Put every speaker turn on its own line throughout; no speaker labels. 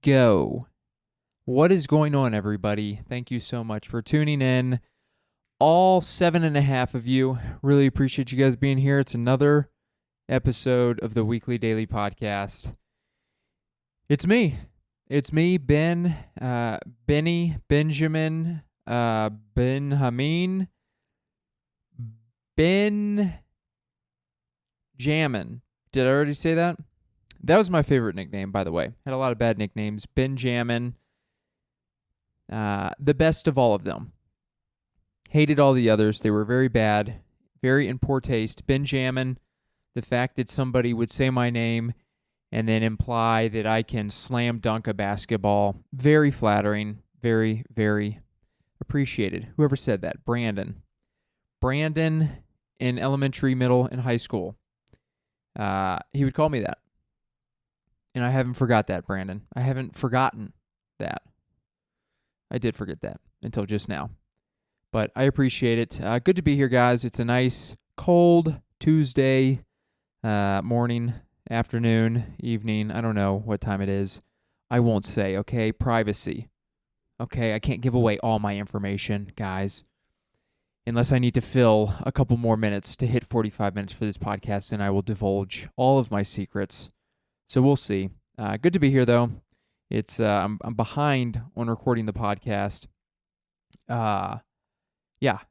go. What is going on, everybody? Thank you so much for tuning in. All 7.5 of you. Really appreciate you guys being here. It's another episode of the weekly Daily podcast. It's me. It's me, Ben, Benny, Benjamin, Benjamin, Ben Jammin. Did I already say that? That was my favorite nickname, by the way. Had a lot of bad nicknames. Benjamin, the best of all of them. Hated all the others. They were very bad, very in poor taste. Benjamin, the fact that somebody would say my name and then imply that I can slam dunk a basketball, very flattering, very, very appreciated. Whoever said that? Brandon. Brandon in elementary, middle, and high school. He would call me that. And I haven't forgot that, Brandon. I haven't forgotten that. I did forget that until just now. But I appreciate it. Good to be here, guys. It's a nice, cold Tuesday morning, afternoon, evening. I don't know what time it is. I won't say, okay? Privacy. Okay, I can't give away all my information, guys. Unless I need to fill a couple more minutes to hit 45 minutes for this podcast, then I will divulge all of my secrets. So we'll see. Good to be here, though. It's I'm behind on recording the podcast.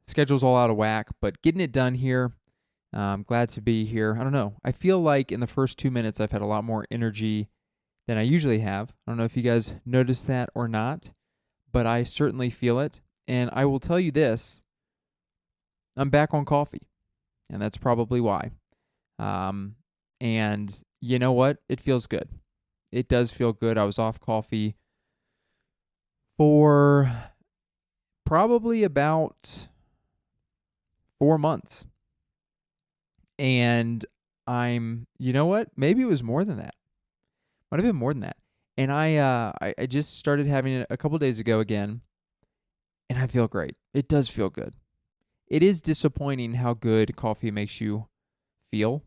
Schedule's all out of whack, but getting it done here. I'm glad to be here. I don't know. I feel like in the first 2 minutes I've had a lot more energy than I usually have. I don't know if you guys noticed that or not, but I certainly feel it. And I will tell you this. I'm back on coffee, and that's probably why. And you know what? It feels good. It does feel good. I was off coffee for probably about 4 months. And you know what? Maybe it was more than that. Might have been more than that. And I just started having it a couple days ago again, and I feel great. It does feel good. It is disappointing how good coffee makes you feel,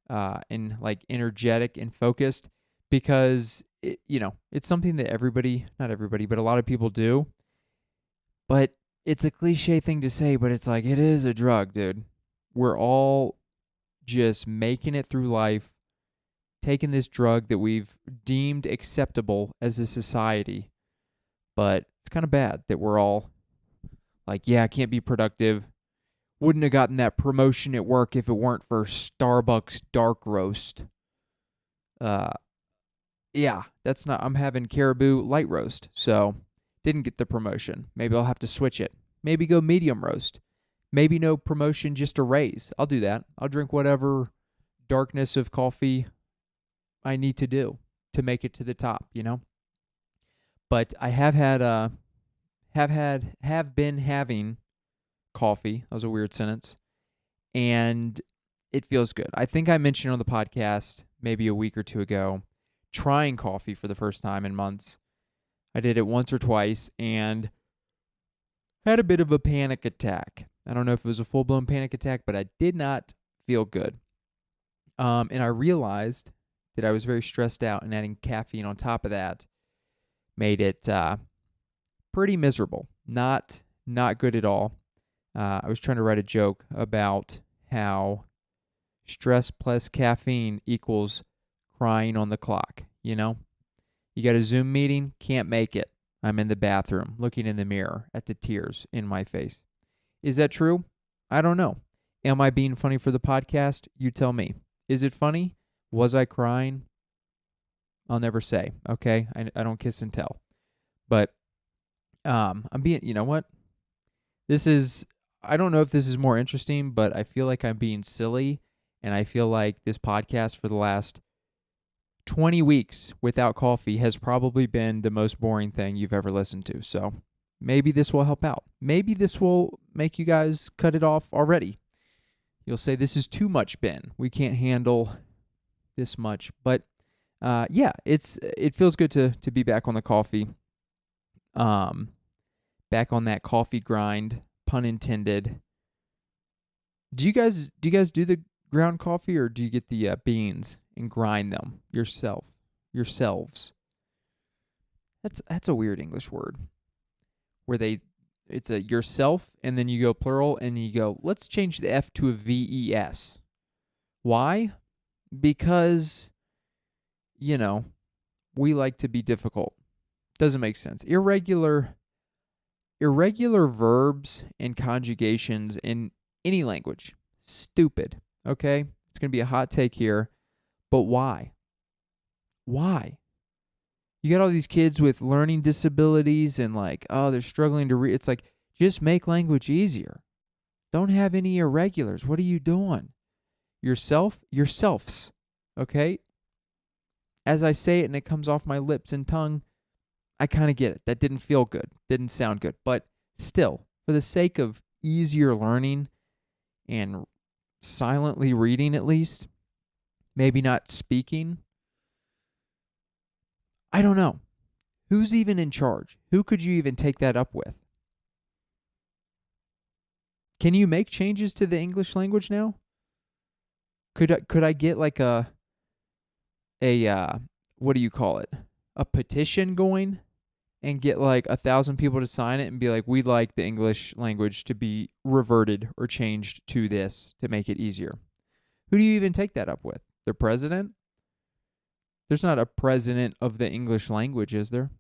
and like energetic and focused, because it's something that not everybody, but a lot of people do. But it's a cliche thing to say, but it's like, it is a drug, dude. We're all just making it through life, taking this drug that we've deemed acceptable as a society. But it's kind of bad that we're all like, yeah, I can't be productive. Wouldn't have gotten that promotion at work if it weren't for Starbucks dark roast. I'm having Caribou light roast, so didn't get the promotion. Maybe I'll have to switch it. Maybe go medium roast. Maybe no promotion, just a raise. I'll do that. I'll drink whatever darkness of coffee I need to do to make it to the top, But I have been having coffee. That was a weird sentence. And it feels good. I think I mentioned on the podcast maybe a week or two ago, trying coffee for the first time in months. I did it once or twice and had a bit of a panic attack. I don't know if it was a full-blown panic attack, but I did not feel good. And I realized that I was very stressed out, and adding caffeine on top of that made it pretty miserable. Not good at all. I was trying to write a joke about how stress plus caffeine equals crying on the clock, You got a Zoom meeting, can't make it. I'm in the bathroom, looking in the mirror at the tears in my face. Is that true? I don't know. Am I being funny for the podcast? You tell me. Is it funny? Was I crying? I'll never say, okay? I don't kiss and tell. But I'm being, you know what? I don't know if this is more interesting, but I feel like I'm being silly, and I feel like this podcast for the last 20 weeks without coffee has probably been the most boring thing you've ever listened to. So maybe this will help out. Maybe this will make you guys cut it off already. You'll say, this is too much, Ben. We can't handle this much. But it feels good to be back on the coffee. Back on that coffee grind, pun intended. Do you guys do the ground coffee, or do you get the beans and grind them yourselves? That's a weird English word where it's a yourself and then you go plural and you go, let's change the F to a VES. Why? Because, you know, we like to be difficult. Doesn't make sense. Irregular verbs and conjugations in any language. Stupid. Okay? It's going to be a hot take here, but why? Why? You got all these kids with learning disabilities and like, oh, they're struggling to read. It's like, just make language easier. Don't have any irregulars. What are you doing? Yourselves. Okay? As I say it and it comes off my lips and tongue, I kind of get it. That didn't feel good. Didn't sound good. But still, for the sake of easier learning and silently reading at least, maybe not speaking, I don't know. Who's even in charge? Who could you even take that up with? Can you make changes to the English language now? Could I get like a what do you call it? A petition going and get like 1,000 people to sign it and be like, we'd like the English language to be reverted or changed to this to make it easier. Who do you even take that up with? The president? There's not a president of the English language, is there?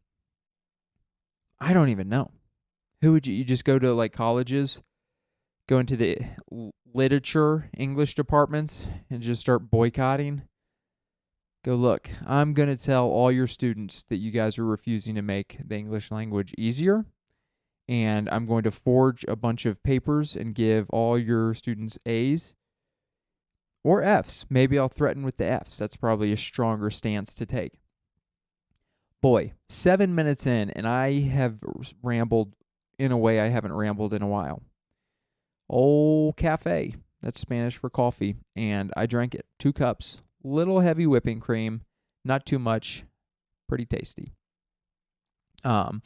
I don't even know. Who would you just go to like colleges, go into the literature English departments and just start boycotting? Go, look, I'm going to tell all your students that you guys are refusing to make the English language easier, and I'm going to forge a bunch of papers and give all your students A's or F's. Maybe I'll threaten with the F's. That's probably a stronger stance to take. Boy, 7 minutes in, and I have rambled in a way I haven't rambled in a while. Old cafe, that's Spanish for coffee, and I drank it. 2 cups. Little heavy whipping cream, not too much, pretty tasty. All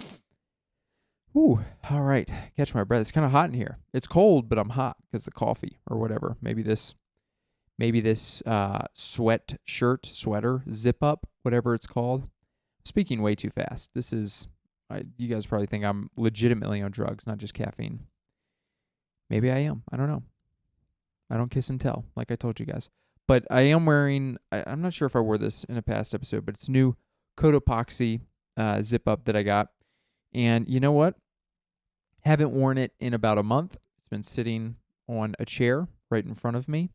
right, catch my breath. It's kind of hot in here. It's cold, but I'm hot because of the coffee or whatever. Maybe this sweater, zip up, whatever it's called. I'm speaking way too fast. You guys probably think I'm legitimately on drugs, not just caffeine. Maybe I am. I don't know. I don't kiss and tell, like I told you guys. But I am wearing, I'm not sure if I wore this in a past episode, but it's new coat epoxy zip up that I got. And you know what? Haven't worn it in about a month. It's been sitting on a chair right in front of me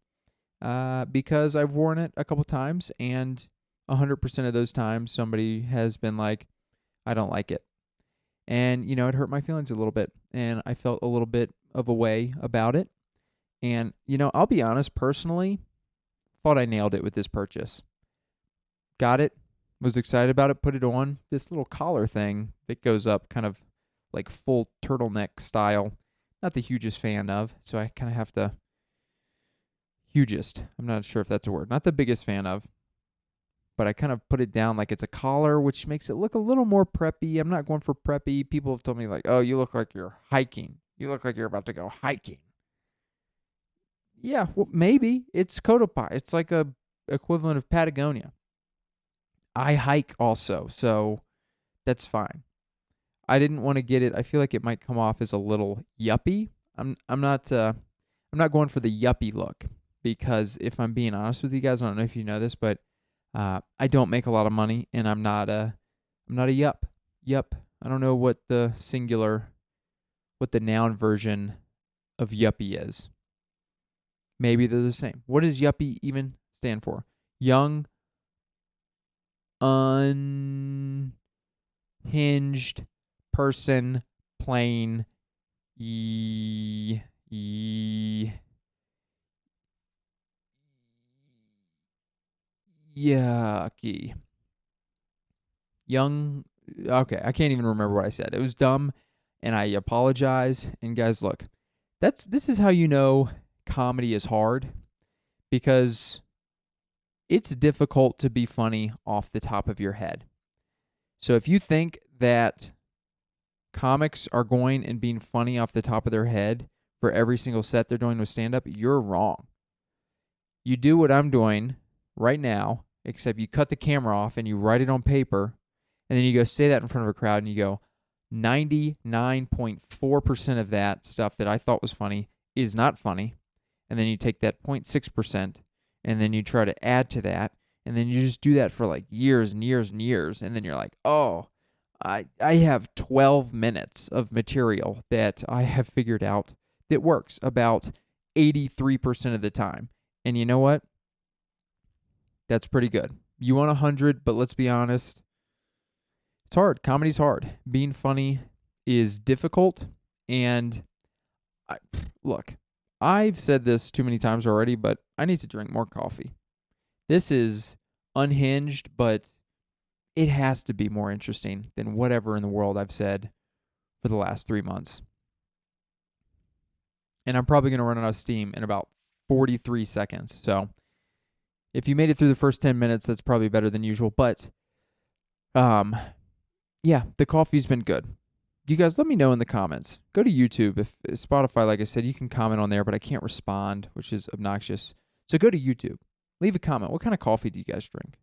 because I've worn it a couple times, and 100% of those times somebody has been like, I don't like it. And, it hurt my feelings a little bit, and I felt a little bit of a way about it. And, I'll be honest, personally, thought I nailed it with this purchase. Got it, was excited about it, put it on. This little collar thing that goes up kind of like full turtleneck style. Not the hugest fan of, so I kind of have to... Hugest, I'm not sure if that's a word. Not the biggest fan of, but I kind of put it down like it's a collar, which makes it look a little more preppy. I'm not going for preppy. People have told me like, oh, you look like you're hiking. You look like you're about to go hiking. Yeah, well, maybe. It's Cotopi. It's like a equivalent of Patagonia. I hike also, so that's fine. I didn't want to get it. I feel like it might come off as a little yuppie. I'm not going for the yuppie look, because if I'm being honest with you guys, I don't know if you know this, but I don't make a lot of money, and I'm not a yup. Yup. I don't know what the noun version of yuppie is. Maybe they're the same. What does yuppie even stand for? Young, unhinged person playing yucky. Young, okay, I can't even remember what I said. It was dumb, and I apologize. And guys, look, this is how you know comedy is hard, because it's difficult to be funny off the top of your head. So if you think that comics are going and being funny off the top of their head for every single set they're doing with stand-up, you're wrong. You do what I'm doing right now, except you cut the camera off and you write it on paper, And then you go say that in front of a crowd and you go, 99.4% of that stuff that I thought was funny is not funny. And then you take that 0.6% and then you try to add to that. And then you just do that for like years and years and years. And then you're like, oh, I have 12 minutes of material that I have figured out that works about 83% of the time. And you know what? That's pretty good. You want 100, but let's be honest. It's hard. Comedy's hard. Being funny is difficult. And look, I've said this too many times already, but I need to drink more coffee. This is unhinged, but it has to be more interesting than whatever in the world I've said for the last 3 months. And I'm probably going to run out of steam in about 43 seconds. So if you made it through the first 10 minutes, that's probably better than usual. But yeah, the coffee's been good. You guys, let me know in the comments. Go to YouTube. If Spotify, like I said, you can comment on there, but I can't respond, which is obnoxious. So go to YouTube. Leave a comment. What kind of coffee do you guys drink?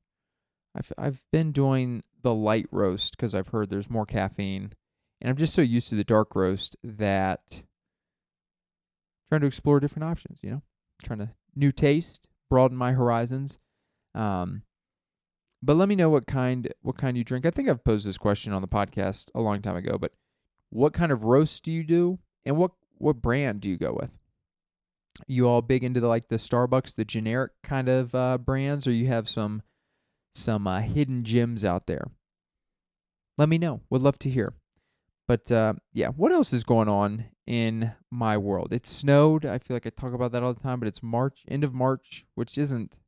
I've been doing the light roast because I've heard there's more caffeine. And I'm just so used to the dark roast that trying to explore different options, trying to new taste, broaden my horizons. But let me know what kind you drink. I think I've posed this question on the podcast a long time ago, but what kind of roast do you do, and what brand do you go with? You all big into the Starbucks, the generic kind of brands, or you have some hidden gems out there? Let me know. Would love to hear. But yeah, what else is going on in my world? It snowed. I feel like I talk about that all the time, but it's March, end of March, which isn't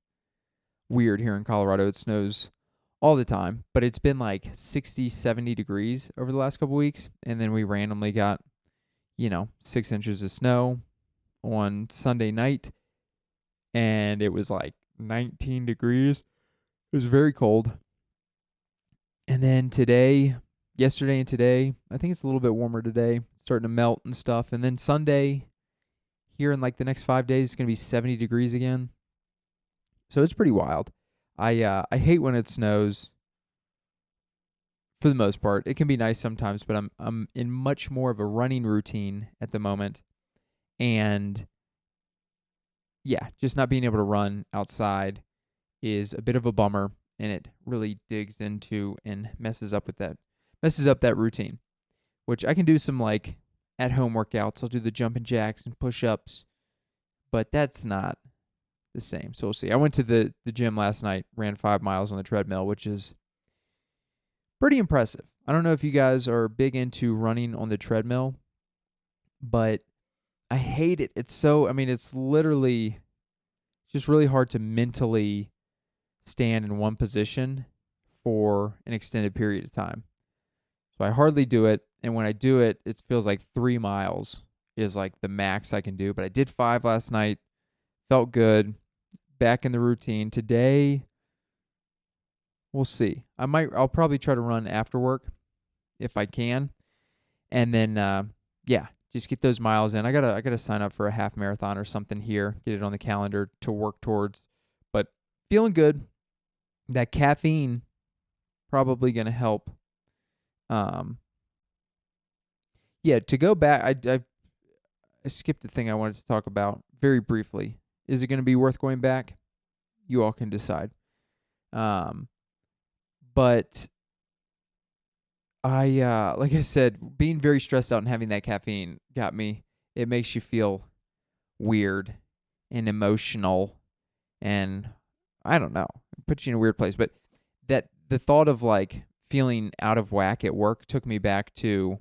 weird here in Colorado. It snows all the time, but it's been like 60, 70 degrees over the last couple weeks. And then we randomly got, 6 inches of snow on Sunday night. And it was like 19 degrees. It was very cold. And then yesterday and today, I think it's a little bit warmer today, starting to melt and stuff. And then Sunday, here in like the next 5 days, it's going to be 70 degrees again. So it's pretty wild. I hate when it snows. For the most part, it can be nice sometimes, but I'm in much more of a running routine at the moment, and yeah, just not being able to run outside is a bit of a bummer, and it really digs into and messes up that routine. Which I can do some at home workouts. I'll do the jumping jacks and push-ups, but that's not the same. So we'll see. I went to the gym last night, ran 5 miles on the treadmill, which is pretty impressive. I don't know if you guys are big into running on the treadmill, but I hate it. It's literally just really hard to mentally stand in one position for an extended period of time. So I hardly do it, and when I do it, it feels like 3 miles is like the max I can do. But I did 5 last night, felt good, back in the routine. Today, we'll see. I'll probably try to run after work if I can. And then just get those miles in. I gotta sign up for a half marathon or something here, get it on the calendar to work towards. But feeling good. That caffeine probably gonna help. To go back, I skipped the thing I wanted to talk about very briefly. Is it gonna be worth going back? You all can decide. But like I said, being very stressed out and having that caffeine got me. It makes you feel weird and emotional, and I don't know, it puts you in a weird place. But that the thought of feeling out of whack at work took me back to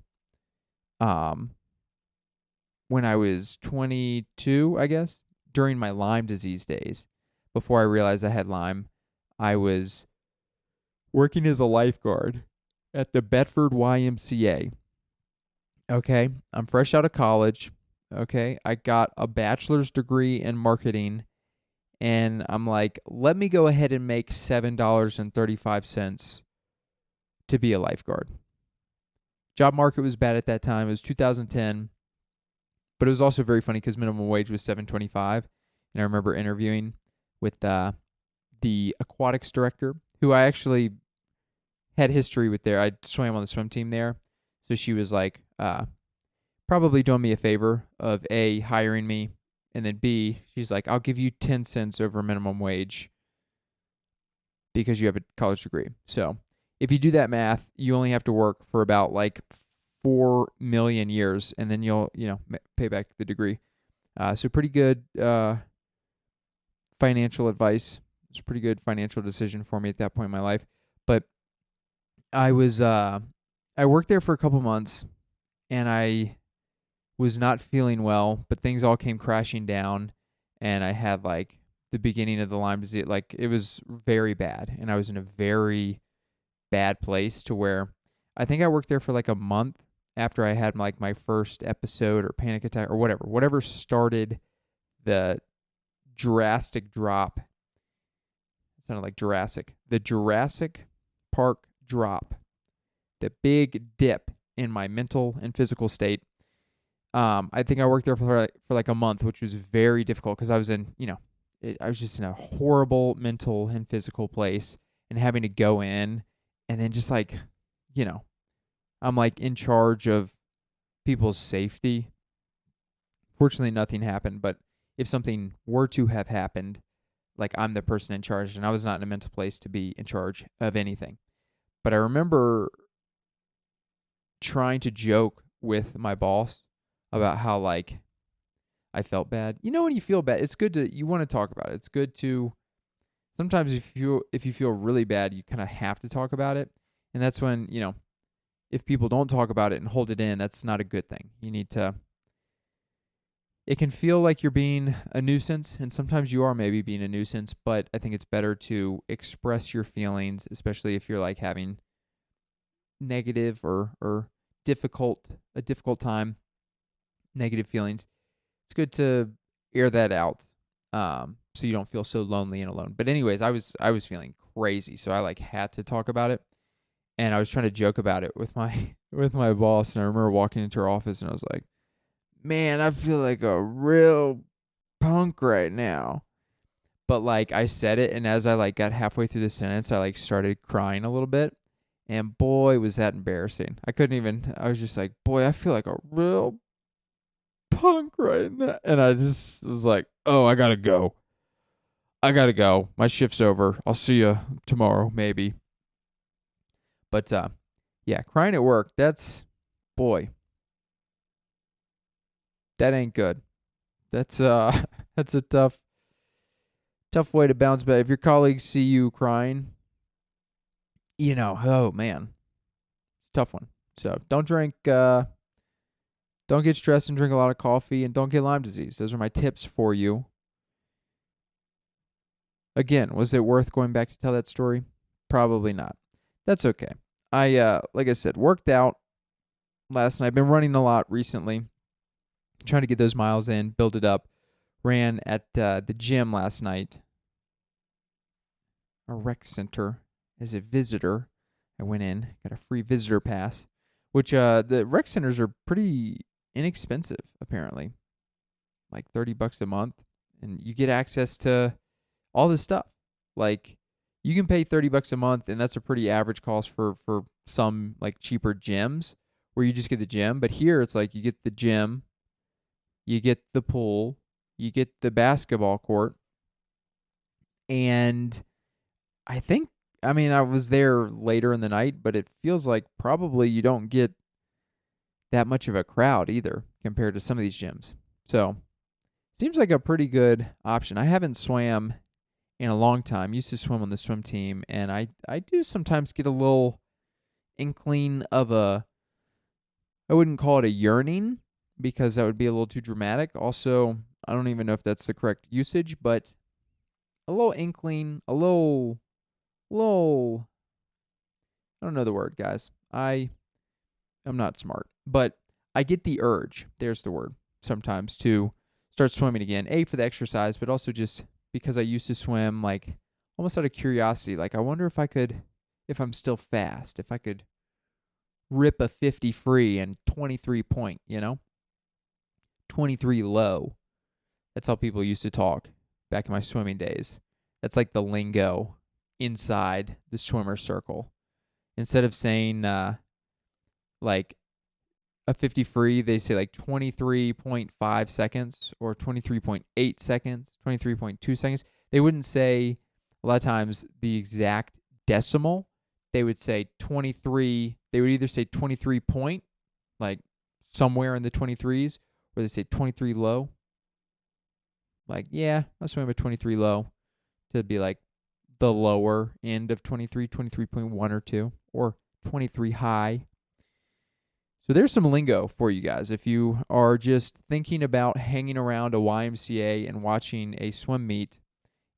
when I was 22, I guess, during my Lyme disease days. Before I realized I had Lyme, I was working as a lifeguard at the Bedford YMCA. Okay, I'm fresh out of college. Okay, I got a bachelor's degree in marketing, and I'm like, let me go ahead and make $7.35 to be a lifeguard. Job market was bad at that time. It was 2010, but it was also very funny because minimum wage was $7.25, and I remember interviewing with the aquatics director, who I actually had history with there. I swam on the swim team there. So she was like, probably doing me a favor of A, hiring me, and then B, she's like, I'll give you 10 cents over minimum wage because you have a college degree. So if you do that math, you only have to work for about like 4 million years, and then you'll, pay back the degree. So pretty good financial advice. It's a pretty good financial decision for me at that point in my life. But I worked there for a couple months, and I was not feeling well, but things all came crashing down, and I had like the beginning of the Lyme disease. Like, it was very bad, and I was in a very bad place to where I think I worked there for like a month after I had like my first episode or panic attack or whatever started the drastic drop. It sounded like Jurassic. The Jurassic Park drop. The big dip in my mental and physical state. I think I worked there for like a month, which was very difficult because I was in, I was just in a horrible mental and physical place, and having to go in and then just like, I'm like in charge of people's safety. Fortunately, nothing happened, but if something were to have happened, like, I'm the person in charge, and I was not in a mental place to be in charge of anything. But I remember trying to joke with my boss about how, like, I felt bad. When you feel bad, it's good you want to talk about it. It's good to, sometimes if you feel really bad, you kind of have to talk about it. And that's when, if people don't talk about it and hold it in, that's not a good thing. You need to, it can feel like you're being a nuisance, and sometimes you are maybe being a nuisance, but I think it's better to express your feelings, especially if you're like having negative or a difficult time, negative feelings. It's good to air that out, so you don't feel so lonely and alone. But anyways, I was feeling crazy, so I like had to talk about it, and I was trying to joke about it with my boss. And I remember walking into her office, and I was like, "Man, I feel like a real punk right now." But like, I said it, and as I like got halfway through the sentence, I like started crying a little bit. And boy, was that embarrassing. I was just like, boy, I feel like a real punk right now. And I just was like, oh, I gotta go. My shift's over. I'll see you tomorrow, maybe. But yeah, crying at work, boy, that ain't good. That's that's a tough way to bounce back. If your colleagues see you crying, oh man, it's a tough one. So don't get stressed and drink a lot of coffee, and don't get Lyme disease. Those are my tips for you. Again, was it worth going back to tell that story? Probably not. That's okay. I like I said, worked out last night. I've been running a lot recently, trying to get those miles in, build it up. Ran at the gym last night, a rec center, as a visitor. I went in, got a free visitor pass, which the rec centers are pretty inexpensive, apparently, like $30 a month, and you get access to all this stuff. Like, you can pay $30 a month, and that's a pretty average cost for some like cheaper gyms where you just get the gym. But here it's like you get the gym, you get the pool, you get the basketball court, and I mean, I was there later in the night, but it feels like probably you don't get that much of a crowd either compared to some of these gyms. So, seems like a pretty good option. I haven't swam in a long time. Used to swim on the swim team, and I do sometimes get a little inkling of I wouldn't call it a yearning because that would be a little too dramatic. Also, I don't even know if that's the correct usage, but a little inkling, a little, I don't know the word, guys. I'm not smart, but I get the urge, there's the word, sometimes to start swimming again. A, for the exercise, but also just because I used to swim, like, almost out of curiosity. Like, I wonder if I'm still fast, if I could rip a 50 free and 23 point, 23 low. That's how people used to talk back in my swimming days. That's like the lingo inside the swimmer circle. Instead of saying like a 50 free, they say like 23.5 seconds or 23.8 seconds, 23.2 seconds. They wouldn't say a lot of times the exact decimal. They would say 23. They would either say 23 point, like somewhere in the 23s, or they say 23 low. Like, yeah, I swam a 23 low to be like the lower end of 23, 23.1 or 2, or 23 high. So there's some lingo for you guys. If you are just thinking about hanging around a YMCA and watching a swim meet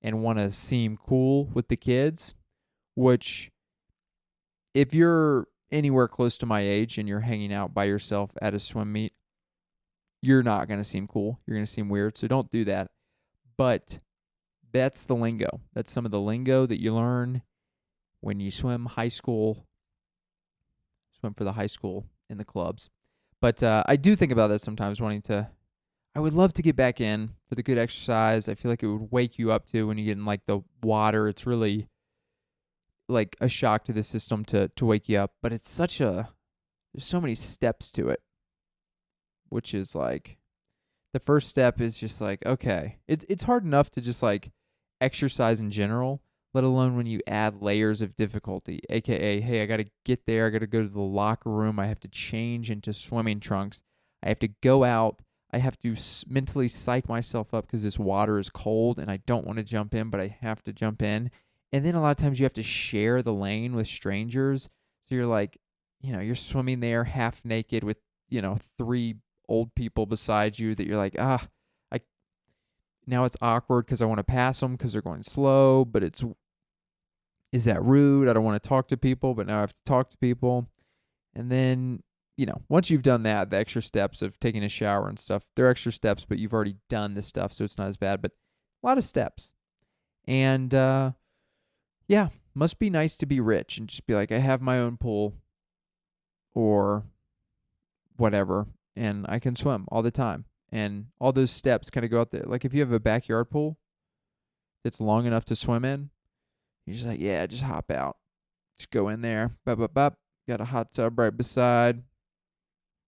and want to seem cool with the kids, which if you're anywhere close to my age and you're hanging out by yourself at a swim meet, you're not going to seem cool. You're going to seem weird. So don't do that. But that's the lingo. That's some of the lingo that you learn when you swim for the high school in the clubs. But I do think about this sometimes, I would love to get back in for the good exercise. I feel like it would wake you up too when you get in like the water. It's really like a shock to the system to wake you up. But there's so many steps to it, which is like, the first step is just like, okay, it's hard enough to just like exercise in general, let alone when you add layers of difficulty, aka, hey, I got to get there, I got to go to the locker room, I have to change into swimming trunks, I have to go out, I have to mentally psych myself up because this water is cold and I don't want to jump in, but I have to jump in. And then a lot of times you have to share the lane with strangers. So you're like, you're swimming there half naked with, 3 old people beside you that you're like, I now it's awkward because I want to pass them because they're going slow, but is that rude? I don't want to talk to people, but now I have to talk to people. And then, once you've done that, the extra steps of taking a shower and stuff, they're extra steps, but you've already done this stuff, so it's not as bad, but a lot of steps. And, yeah, must be nice to be rich and just be like, I have my own pool or whatever, and I can swim all the time. And all those steps kind of go out there. Like if you have a backyard pool that's long enough to swim in, you're just like, yeah, just hop out. Just go in there. Bop, bop, bop. Got a hot tub right beside.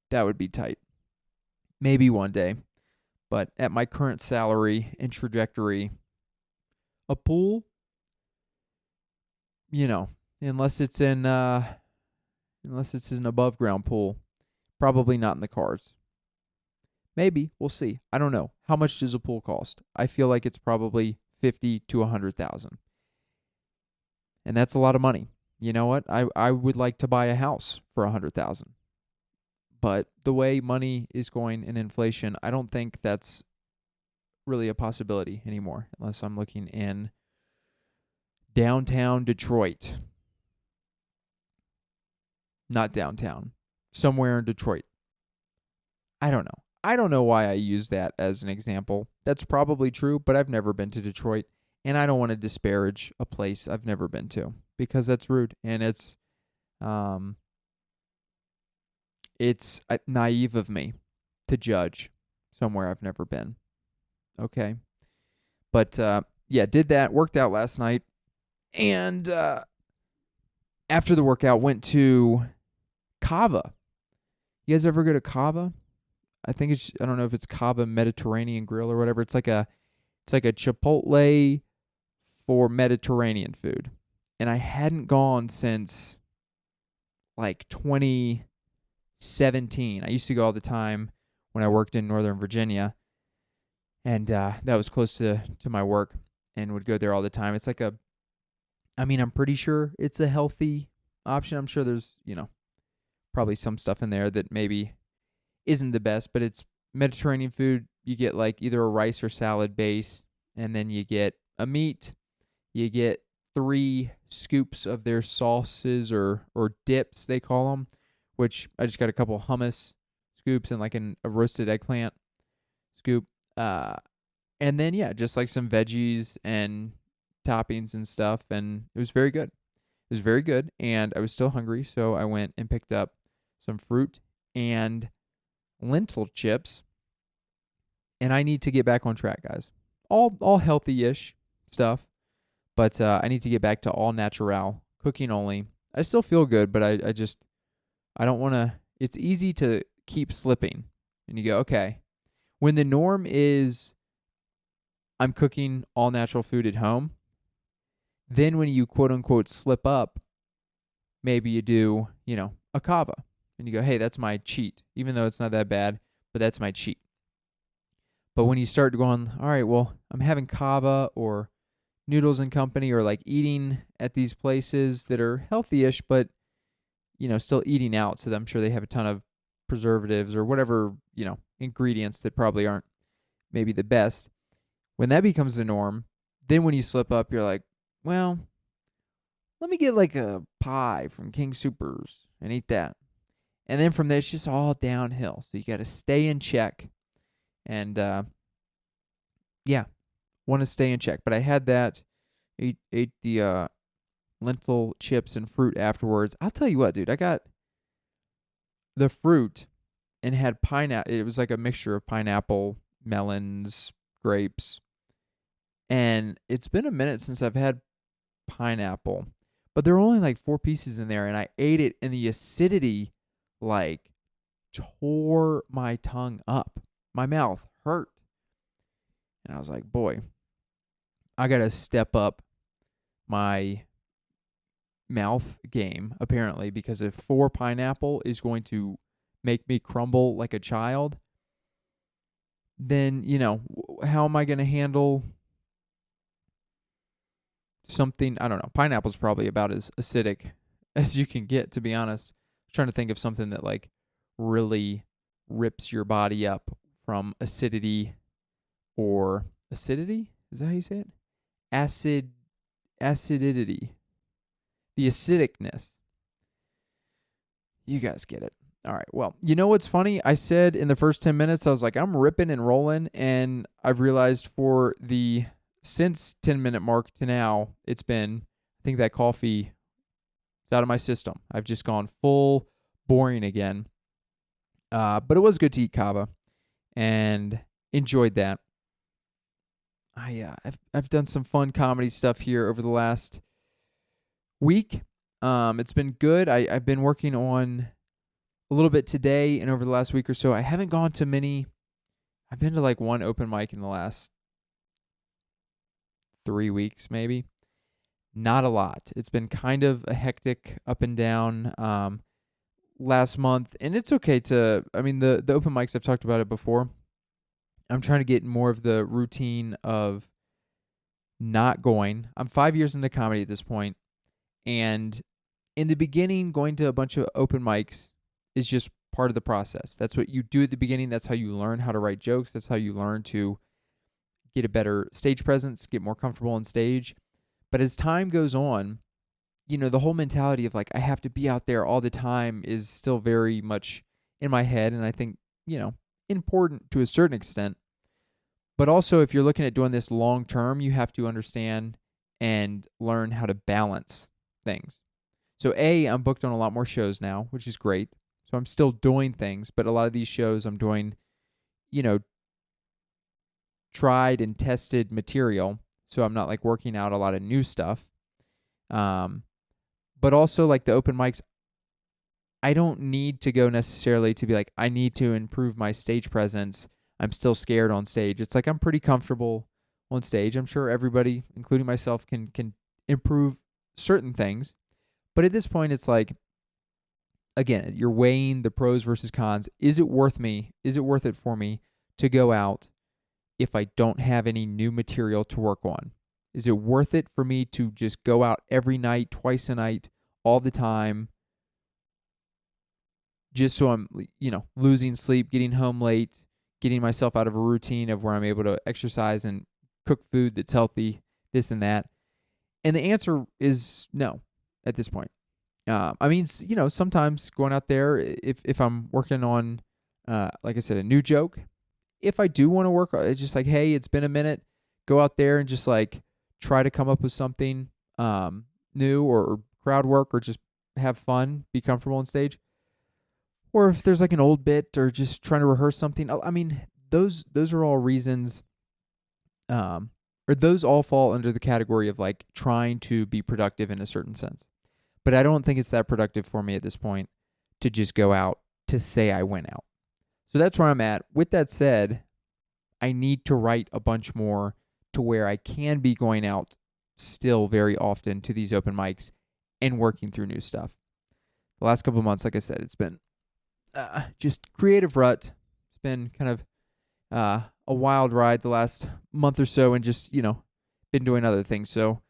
That would be tight. Maybe one day. But at my current salary and trajectory, a pool, unless it's an above ground pool, probably not in the cards. Maybe, we'll see. I don't know. How much does a pool cost? I feel like it's probably 50 to 100,000. And that's a lot of money. You know what? I would like to buy a house for 100,000. But the way money is going in inflation, I don't think that's really a possibility anymore, unless I'm looking in downtown Detroit. Not downtown. Somewhere in Detroit. I don't know. I don't know why I use that as an example. That's probably true, but I've never been to Detroit, and I don't want to disparage a place I've never been to because that's rude, and it's naive of me to judge somewhere I've never been. Okay, but yeah, did that, worked out last night, and after the workout went to Cava. You guys ever go to Cava? I don't know if it's Cava Mediterranean Grill or whatever. It's like a Chipotle for Mediterranean food. And I hadn't gone since like 2017. I used to go all the time when I worked in Northern Virginia. And that was close to my work and would go there all the time. It's like I'm pretty sure it's a healthy option. I'm sure there's, probably some stuff in there that maybe isn't the best, but it's Mediterranean food. You get like either a rice or salad base, and then you get a meat. You get 3 scoops of their sauces or dips, they call them, which I just got a couple hummus scoops and like a roasted eggplant scoop. And then, yeah, just like some veggies and toppings and stuff, and it was very good. It was very good, and I was still hungry, so I went and picked up some fruit and lentil chips, and I need to get back on track, guys. All healthy-ish stuff, but I need to get back to all natural, cooking only, I still feel good, but I don't want to. It's easy to keep slipping. And you go, okay. When the norm is I'm cooking all natural food at home, then when you quote unquote slip up, maybe you do, a Cava. And you go, hey, that's my cheat, even though it's not that bad, but that's my cheat. But when you start going, all right, well, I'm having Cava or Noodles and Company or like eating at these places that are healthy-ish, but, still eating out. So I'm sure they have a ton of preservatives or whatever, ingredients that probably aren't maybe the best. When that becomes the norm, then when you slip up, you're like, well, let me get like a pie from King Supers and eat that. And then from there, it's just all downhill. So you got to stay in check. And yeah, want to stay in check. But I had that, ate the lentil chips and fruit afterwards. I'll tell you what, dude, I got the fruit and had pineapple. It was like a mixture of pineapple, melons, grapes. And it's been a minute since I've had pineapple, but there were only like 4 pieces in there, and I ate it, and the acidity like tore my tongue up. My mouth hurt. And I was like, boy, I got to step up my mouth game, apparently, because if 4 pineapple is going to make me crumble like a child, then, how am I going to handle something? I don't know. Pineapple's probably about as acidic as you can get, to be honest. I'm trying to think of something that like really rips your body up from acidity or acidity? Is that how you say it? Acidity. The acidicness. You guys get it. All right. Well, you know what's funny? I said in the first 10 minutes, I was like, I'm ripping and rolling. And I've realized since 10-minute mark to now, it's been, I think that coffee is out of my system. I've just gone full boring again. But it was good to eat Cava and enjoyed that. I've done some fun comedy stuff here over the last week. It's been good. I've been working on a little bit today and over the last week or so. I haven't gone to many. I've been to like one open mic in the last 3 weeks, maybe. Not a lot. It's been kind of a hectic up and down last month, and it's okay the open mics, I've talked about it before. I'm trying to get more of the routine of not going. I'm 5 years into comedy at this point, and in the beginning, going to a bunch of open mics is just part of the process. That's what you do at the beginning. That's how you learn how to write jokes. That's how you learn to get a better stage presence, get more comfortable on stage. But as time goes on, the whole mentality of like, I have to be out there all the time is still very much in my head. And I think, important to a certain extent. But also, if you're looking at doing this long term, you have to understand and learn how to balance things. So I'm booked on a lot more shows now, which is great. So I'm still doing things, but a lot of these shows I'm doing, tried and tested material. So I'm not like working out a lot of new stuff. But also like the open mics, I don't need to go necessarily to be like, I need to improve my stage presence. I'm still scared on stage. It's like I'm pretty comfortable on stage. I'm sure everybody, including myself, can improve certain things. But at this point, it's like, again, you're weighing the pros versus cons. Is it worth it for me to go out if I don't have any new material to work on? Is it worth it for me to just go out every night, twice a night, all the time, just so I'm, losing sleep, getting home late, getting myself out of a routine of where I'm able to exercise and cook food that's healthy, this and that? And the answer is no at this point. Sometimes going out there, if I'm working on, like I said, a new joke, if I do want to work, it's just like, hey, it's been a minute, go out there and just like try to come up with something new or crowd work or just have fun, be comfortable on stage. Or if there's like an old bit or just trying to rehearse something. I mean, those are all reasons, or those all fall under the category of like trying to be productive in a certain sense. But I don't think it's that productive for me at this point to just go out to say I went out. So that's where I'm at. With that said, I need to write a bunch more to where I can be going out still very often to these open mics and working through new stuff. The last couple of months, like I said, it's been just creative rut. It's been kind of a wild ride the last month or so, and just, been doing other things. So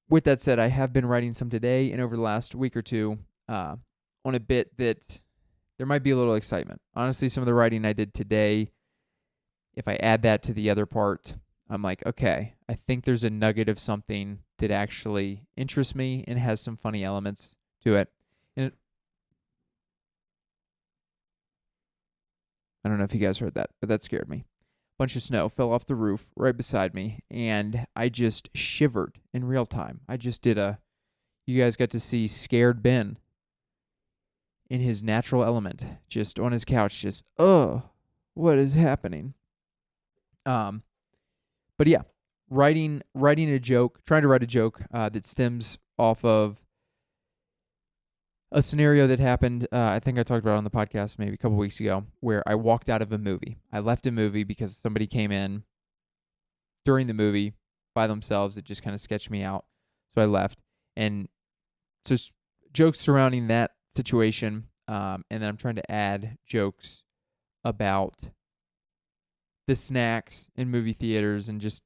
with that said, I have been writing some today and over the last week or two on a bit that there might be a little excitement. Honestly, some of the writing I did today, if I add that to the other part, I'm like, okay, I think there's a nugget of something that actually interests me and has some funny elements to it. And I don't know if you guys heard that, but that scared me. Bunch of snow fell off the roof right beside me, and I just shivered in real time. I just did you guys got to see Scared Ben in his natural element, just on his couch, just, what is happening? But yeah, writing a joke, trying to write a joke that stems off of a scenario that happened, I think I talked about it on the podcast maybe a couple weeks ago, where I walked out of a movie. I left a movie because somebody came in during the movie by themselves. It just kind of sketched me out. So I left. And so jokes surrounding that situation, and then I'm trying to add jokes about the snacks in movie theaters and just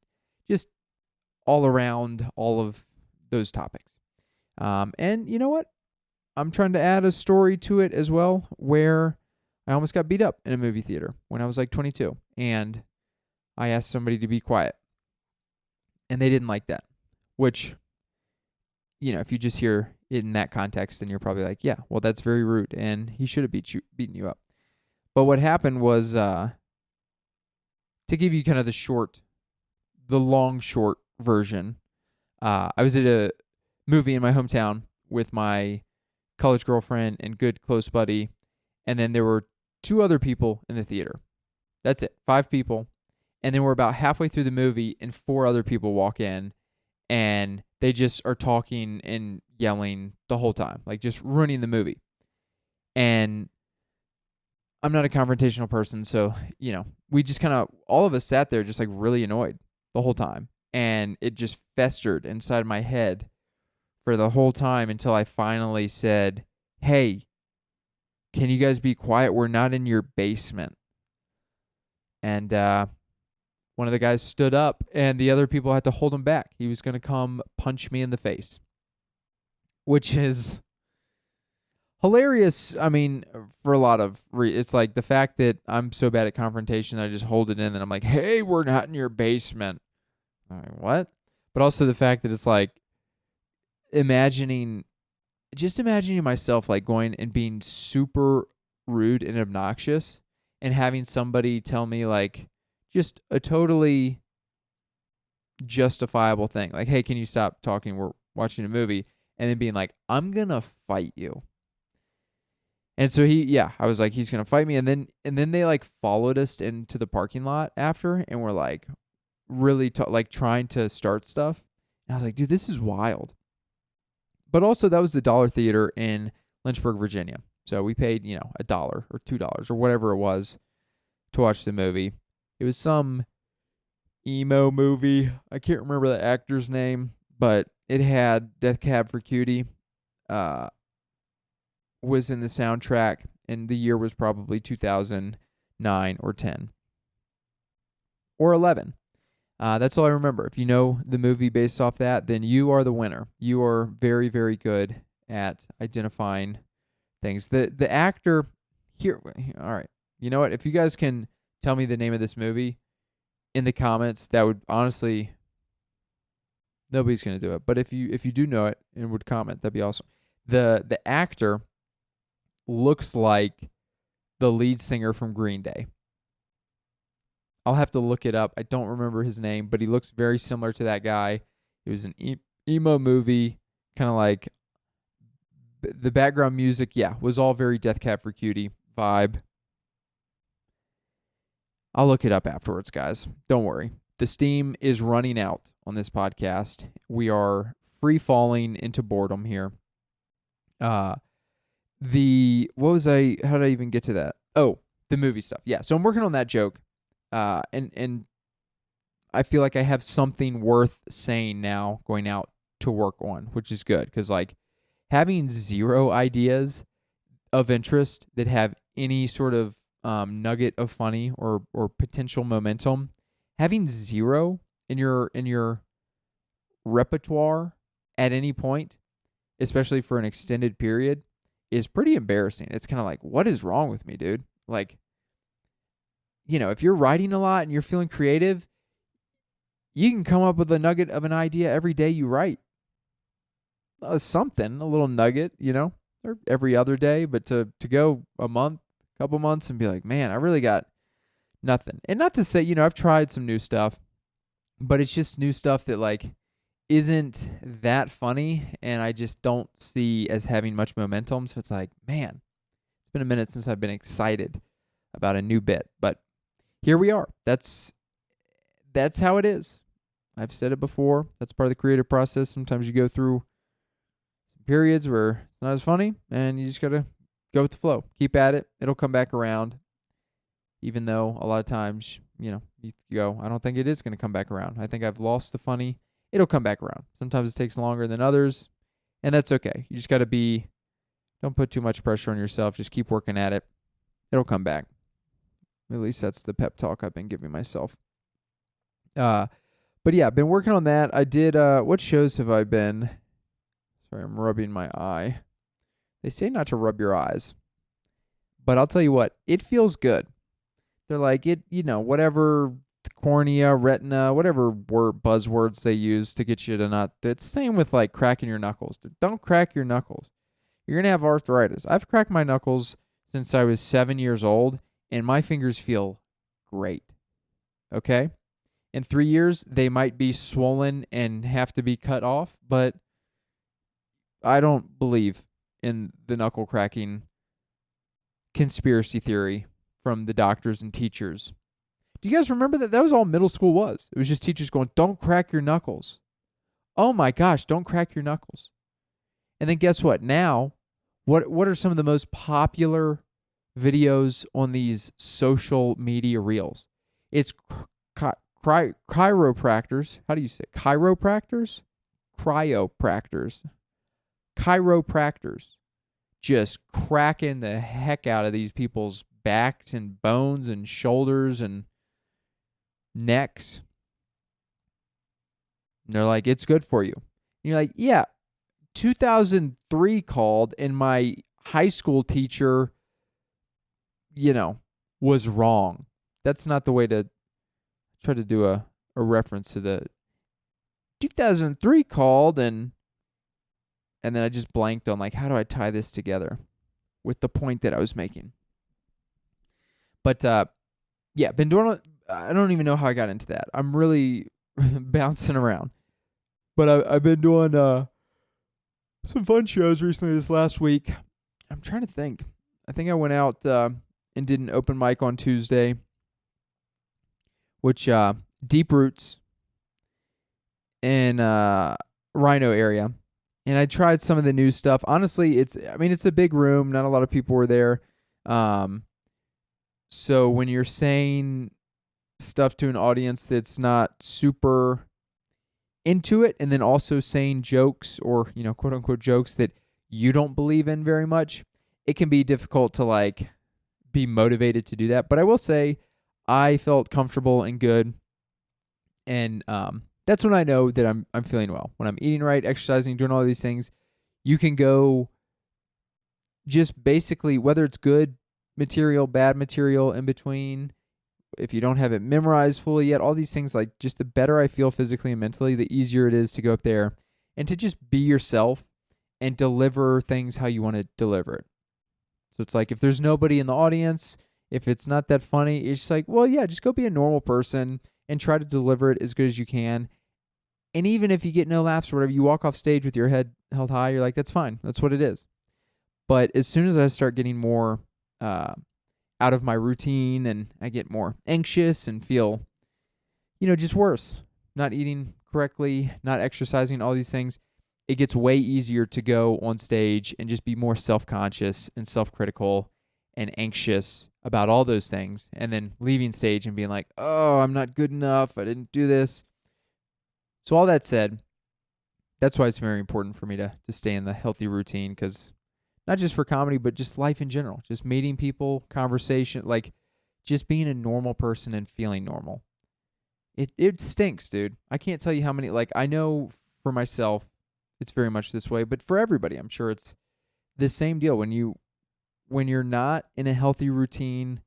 all around all of those topics. And you know what? I'm trying to add a story to it as well, where I almost got beat up in a movie theater when I was like 22, and I asked somebody to be quiet, and they didn't like that, which, if you just hear it in that context, then you're probably like, yeah, well, that's very rude, and he should have beaten you up. But what happened was, to give you kind of the long short version, I was at a movie in my hometown with my college girlfriend and good close buddy, and then there were 2 other people in the theater. That's it, 5 people. And then we're about halfway through the movie, and 4 other people walk in, and they just are talking and yelling the whole time, like just ruining the movie. And I'm not a confrontational person, so, we just kind of, all of us sat there just like really annoyed the whole time. And it just festered inside my head for the whole time until I finally said, hey, can you guys be quiet? We're not in your basement. And one of the guys stood up, and the other people had to hold him back. He was going to come punch me in the face, which is hilarious. I mean, for a lot of it's like the fact that I'm so bad at confrontation that I just hold it in, and I'm like, hey, we're not in your basement. I'm like, what? But also the fact that it's like, imagining myself like going and being super rude and obnoxious and having somebody tell me like just a totally justifiable thing. Like, hey, can you stop talking? We're watching a movie. And then being like, I'm going to fight you. And so I was like, he's going to fight me. And then they like followed us into the parking lot after, and were like really trying to start stuff. And I was like, dude, this is wild. But also, that was the Dollar Theater in Lynchburg, Virginia. So we paid, $1 or $2 or whatever it was to watch the movie. It was some emo movie. I can't remember the actor's name, but it had Death Cab for Cutie was in the soundtrack, and the year was probably 2009 or 10 or 11. That's all I remember. If you know the movie based off that, then you are the winner. You are very, very good at identifying things. The actor here, all right. You know what? If you guys can tell me the name of this movie in the comments, that would honestly, nobody's gonna do it. But if you do know it and would comment, that'd be awesome. The actor looks like the lead singer from Green Day. I'll have to look it up. I don't remember his name, but he looks very similar to that guy. It was an emo movie, kind of like the background music, was all very Death Cab for Cutie vibe. I'll look it up afterwards, guys. Don't worry. The steam is running out on this podcast. We are free falling into boredom here. How did I even get to that? Oh, the movie stuff. Yeah. So I'm working on that joke. And I feel like I have something worth saying now going out to work on, which is good. Cause like having zero ideas of interest that have any sort of nugget of funny or potential momentum, having zero in your repertoire at any point, especially for an extended period, is pretty embarrassing. It's kind of like, what is wrong with me, dude? Like, if you're writing a lot and you're feeling creative, you can come up with a nugget of an idea every day you write. Something, a little nugget, or every other day, but to go a month, couple months and be like, man, I really got nothing. And not to say, I've tried some new stuff, but it's just new stuff that like isn't that funny and I just don't see as having much momentum. So it's like, man, it's been a minute since I've been excited about a new bit, but here we are. That's how it is. I've said it before. That's part of the creative process. Sometimes you go through periods where it's not as funny and you just got to go with the flow. Keep at it. It'll come back around. Even though a lot of times, you go, I don't think it is going to come back around. I think I've lost the funny. It'll come back around. Sometimes it takes longer than others, and that's okay. You just got to don't put too much pressure on yourself. Just keep working at it. It'll come back. At least that's the pep talk I've been giving myself. But yeah, I've been working on that. I did, what shows have I been? Sorry, I'm rubbing my eye. They say not to rub your eyes, but I'll tell you what, it feels good. They're like, whatever cornea, retina, whatever buzzwords they use to get you to not, it's the same with like cracking your knuckles. Don't crack your knuckles. You're going to have arthritis. I've cracked my knuckles since I was 7 years old, and my fingers feel great. Okay? In 3 years, they might be swollen and have to be cut off, but I don't believe in the knuckle cracking conspiracy theory from the doctors and teachers. Do you guys remember that? That was all middle school was. It was just teachers going, don't crack your knuckles. Oh my gosh, don't crack your knuckles. And then guess what? Now, what are some of the most popular videos on these social media reels? It's chiropractors. How do you say it? Chiropractors? Chiropractors. Just cracking the heck out of these people's backs and bones and shoulders and necks. And they're like, it's good for you. And you're like, yeah, 2003 called and my high school teacher, was wrong. That's not the way to try to do a reference to the 2003 called and then I just blanked on like, how do I tie this together with the point that I was making? But yeah, been doing it. I don't even know how I got into that. I'm really bouncing around. But I've been doing some fun shows recently this last week. I'm trying to think. I think I went out and did an open mic on Tuesday, which Deep Roots in Rhino area. And I tried some of the new stuff. Honestly, it's a big room. Not a lot of people were there. So when you're saying stuff to an audience that's not super into it, and then also saying jokes or, quote unquote jokes that you don't believe in very much, it can be difficult to like be motivated to do that. But I will say I felt comfortable and good. And that's when I know that I'm feeling well. When I'm eating right, exercising, doing all these things, you can go just basically, whether it's good material, bad material, in between, if you don't have it memorized fully yet, all these things, like just the better I feel physically and mentally, the easier it is to go up there and to just be yourself and deliver things how you want to deliver it. So it's like if there's nobody in the audience, if it's not that funny, it's just like, well, yeah, just go be a normal person and try to deliver it as good as you can. And even if you get no laughs or whatever, you walk off stage with your head held high, you're like, that's fine. That's what it is. But as soon as I start getting more out of my routine and I get more anxious and feel, just worse, not eating correctly, not exercising, all these things, it gets way easier to go on stage and just be more self-conscious and self-critical and anxious about all those things, and then leaving stage and being like, oh, I'm not good enough, I didn't do this. So all that said, that's why it's very important for me to stay in the healthy routine, because not just for comedy, but just life in general, just meeting people, conversation, like just being a normal person and feeling normal. It stinks, dude. I can't tell you how many, like, I know for myself it's very much this way, but for everybody, I'm sure it's the same deal. When you're not in a healthy routine,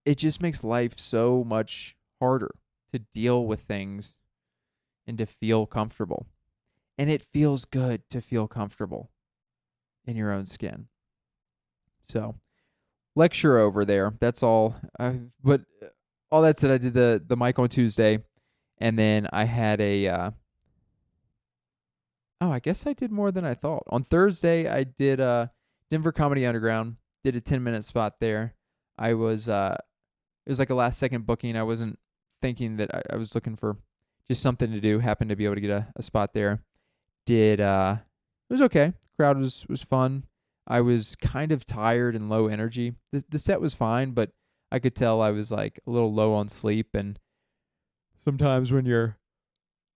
it just makes life so much harder to deal with things and to feel comfortable. And it feels good to feel comfortable in your own skin. So, lecture over there. That's all. But all that said, I did the mic on Tuesday, and then I had I guess I did more than I thought. On Thursday, I did Denver Comedy Underground. Did a 10-minute spot there. I was it was like a last second booking. I wasn't thinking that I was looking for just something to do. Happened to be able to get a spot there. It was okay. Crowd was fun. I was kind of tired and low energy. The set was fine, but I could tell I was like a little low on sleep, and sometimes when you're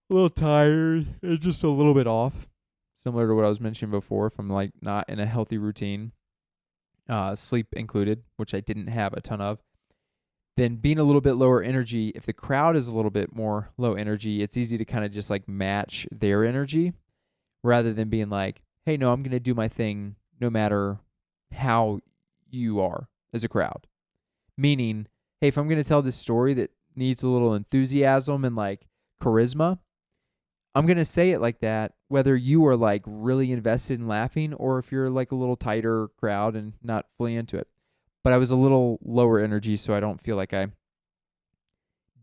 a little tired, it's just a little bit off. Similar to what I was mentioning before, if I'm like not in a healthy routine, sleep included, which I didn't have a ton of. Then being a little bit lower energy, if the crowd is a little bit more low energy, it's easy to kind of just like match their energy rather than being like, hey, no, I'm going to do my thing no matter how you are as a crowd. Meaning, hey, if I'm going to tell this story that needs a little enthusiasm and like charisma, I'm going to say it like that, whether you are like really invested in laughing or if you're like a little tighter crowd and not fully into it. But I was a little lower energy, so I don't feel like I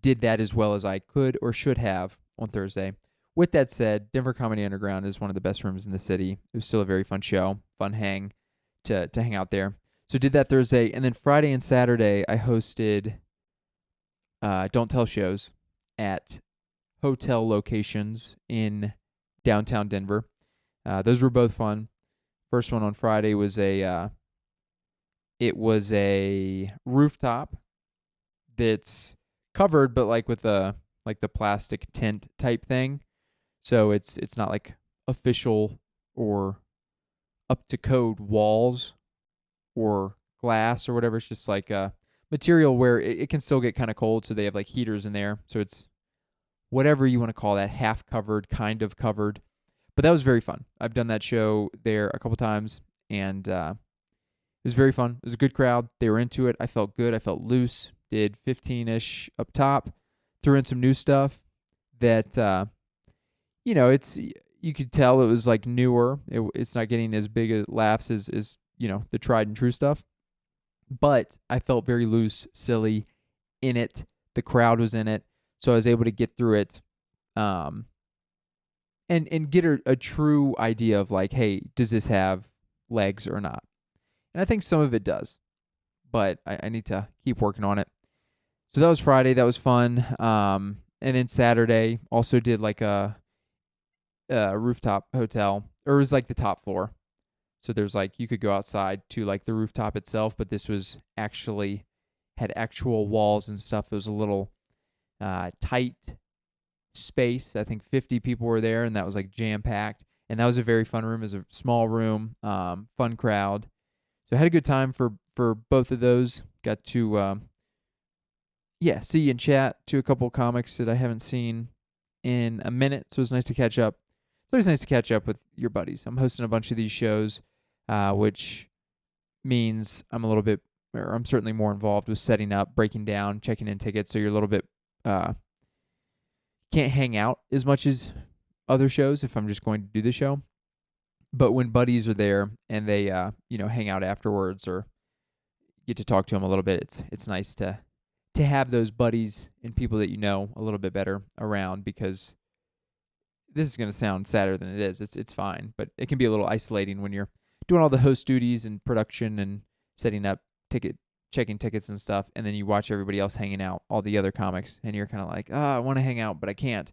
did that as well as I could or should have on Thursday. With that said, Denver Comedy Underground is one of the best rooms in the city. It was still a very fun show, fun hang to hang out there. So did that Thursday, and then Friday and Saturday I hosted Don't Tell shows at hotel locations in downtown Denver. Those were both fun. First one on Friday was a rooftop that's covered, but like with the plastic tent type thing. So it's not like official or up to code walls or glass or whatever. It's just like a material where it can still get kind of cold. So they have like heaters in there. So it's whatever you want to call that, half covered, kind of covered. But that was very fun. I've done that show there a couple times, and it was very fun. It was a good crowd. They were into it. I felt good. I felt loose. Did 15-ish up top. Threw in some new stuff that, you could tell it was like newer. It's not getting as big a laughs as the tried and true stuff. But I felt very loose, silly in it. The crowd was in it. So I was able to get through it and get a true idea of like, hey, does this have legs or not? And I think some of it does, but I need to keep working on it. So that was Friday. That was fun. And then Saturday also did like a rooftop hotel, or it was like the top floor. So there's like, you could go outside to like the rooftop itself, but this was actually had actual walls and stuff. It was a little tight space. I think 50 people were there, and that was like jam packed. And that was a very fun room. It was a small room, fun crowd. So I had a good time for both of those. Got to see and chat to a couple comics that I haven't seen in a minute. So it was nice to catch up. It's always nice to catch up with your buddies. I'm hosting a bunch of these shows, which means I'm certainly more involved with setting up, breaking down, checking in tickets. So you're a little bit can't hang out as much as other shows if I'm just going to do the show. But when buddies are there and they hang out afterwards or get to talk to them a little bit, it's nice to have those buddies and people that you know a little bit better around, because this is going to sound sadder than it is. It's fine, but it can be a little isolating when you're doing all the host duties and production and setting up checking tickets and stuff, and then you watch everybody else hanging out, all the other comics, and you're kind of like, I want to hang out, but I can't.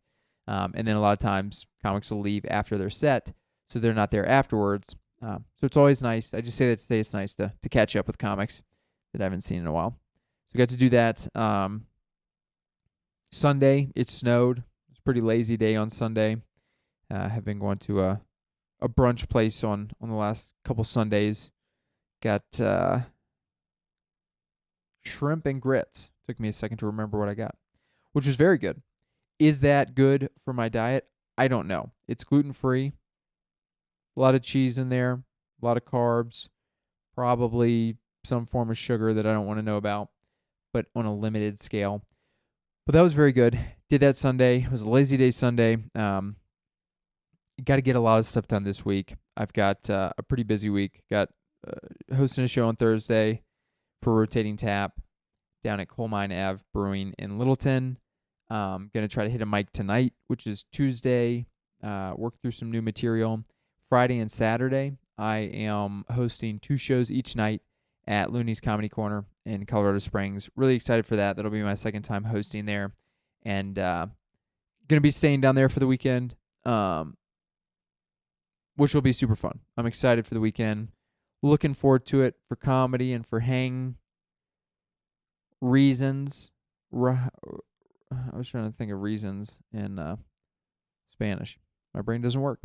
And then a lot of times comics will leave after they're set, so they're not there afterwards. So it's always nice. I just say that to say it's nice to catch up with comics that I haven't seen in a while. So I got to do that. Sunday, it snowed. It's a pretty lazy day on Sunday. Have been going to a brunch place on the last couple Sundays. Got shrimp and grits. Took me a second to remember what I got, which was very good. Is that good for my diet? I don't know. It's gluten-free. A lot of cheese in there, a lot of carbs, probably some form of sugar that I don't want to know about, but on a limited scale. But that was very good. Did that Sunday. It was a lazy day Sunday. Got to get a lot of stuff done this week. I've got a pretty busy week. Got hosting a show on Thursday for Rotating Tap down at Coal Mine Ave Brewing in Littleton. Going to try to hit a mic tonight, which is Tuesday. Work through some new material. Friday and Saturday, I am hosting 2 shows each night at Looney's Comedy Corner in Colorado Springs. Really excited for that. That'll be my second time hosting there. And going to be staying down there for the weekend, which will be super fun. I'm excited for the weekend. Looking forward to it for comedy and for hang reasons. I was trying to think of reasons in Spanish. My brain doesn't work.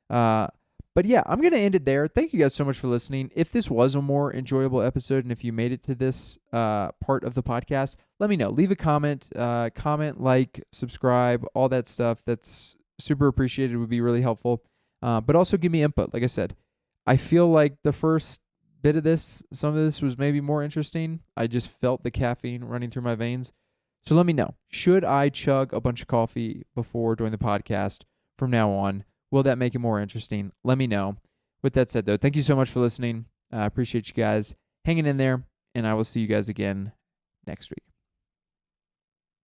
But yeah, I'm going to end it there. Thank you guys so much for listening. If this was a more enjoyable episode and if you made it to this part of the podcast, let me know. Leave a comment, like, subscribe, all that stuff. That's super appreciated. It would be really helpful. But also give me input. Like I said, I feel like the first bit of this, some of this was maybe more interesting. I just felt the caffeine running through my veins. So let me know. Should I chug a bunch of coffee before doing the podcast from now on? Will that make it more interesting? Let me know. With that said, though, thank you so much for listening. I appreciate you guys hanging in there, and I will see you guys again next week.